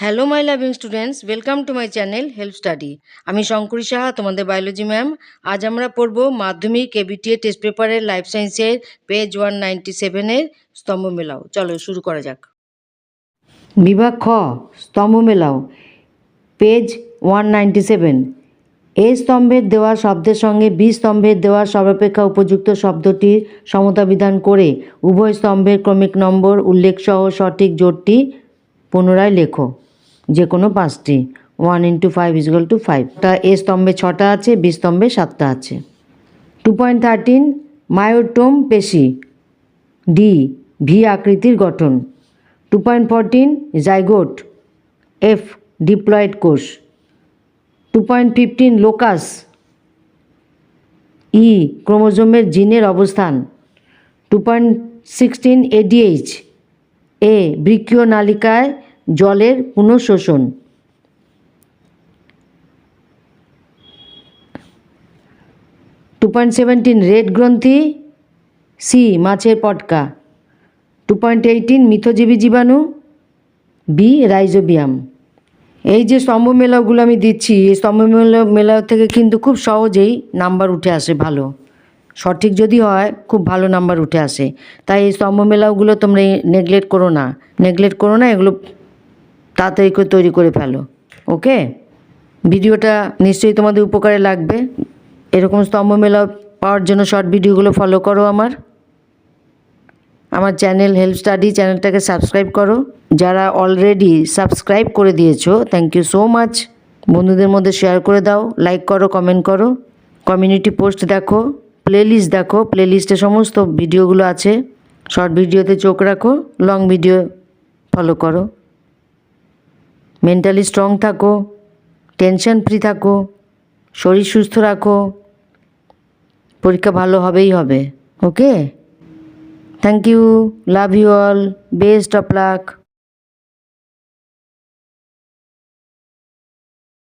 Hello my loving students, welcome to my channel help study. আমি শঙ্করী সাহা, তোমাদের biology ma'am. আজ আমরা পড়ব মাধ্যমিক এবিটিএ টেস্ট পেপারের লাইফ সায়েন্সের পেজ 197-এর স্তম্ভ মেলাও। চলো শুরু করা যাক। বিভাগ খ, স্তম্ভ মেলাও, পেজ 197। এ স্তম্ভের দেওয়া শব্দের সঙ্গে বি স্তম্ভের দেওয়া সর্বাপেক্ষা উপযুক্ত শব্দটির সমতা বিধান করে উভয় স্তম্ভের ক্রমিক নম্বর উল্লেখ সহ সঠিক জোটটি পুনরায় লেখো, যে কোনো পাঁচটি। 1 × 5 = 5। এ স্তম্ভে 6টা আছে, বি স্তম্ভে 7টা আছে। 2.13 মায়োটোম পেশি, ডি ভি আকৃতির গঠন। 2.14 জাইগোট, এফ ডিপ্লয়েড কোষ। 2.15 লোকাস, ই ক্রোমোজোমের জিনের অবস্থান। 2.16 এডিএইচ, এ বৃক্কীয় নালিকায় জলের পুনঃশোষণ। 2.17 রেড গ্রন্থি, সি মাছের পটকা। 2.18 মিথজীবী জীবাণু, বি রাইজোবিয়াম। এই যে স্তম্ভ মেলাগুলো আমি দিচ্ছি, এই স্তম্ভ মেলা থেকে কিন্তু খুব সহজেই নাম্বার উঠে আসে ভালো। সঠিক যদি হয় খুব ভালো নাম্বার উঠে আসে। তাই এই স্তম্ভ মেলাগুলো তোমরা নেগলেক্ট করো না, এগুলো তাড়াতাড়ি করে তৈরি করে ফেলো। ওকে, ভিডিওটা নিশ্চয়ই তোমাদের উপকারে লাগবে। এরকম স্তম্ভ মেলা পাওয়ার জন্য শর্ট ভিডিওগুলো ফলো করো। আমার চ্যানেল হেল্প স্টাডি চ্যানেলটাকে সাবস্ক্রাইব করো। যারা অলরেডি সাবস্ক্রাইব করে দিয়েছো, থ্যাংক ইউ সো মাচ। বন্ধুদের মধ্যে শেয়ার করে দাও, লাইক করো, কমেন্ট করো। কমিউনিটি পোস্ট দেখো, প্লেলিস্ট দেখো, প্লেলিস্টে সমস্ত ভিডিওগুলো আছে। শর্ট ভিডিওতে চোখ রাখো, লং ভিডিও ফলো করো। মেন্টালি স্ট্রং থাকো, টেনশন ফ্রি থাকো, শরীর সুস্থ রাখো। পরীক্ষা ভালো হবেই হবে। Okay, thank you, love you all, best of lakh.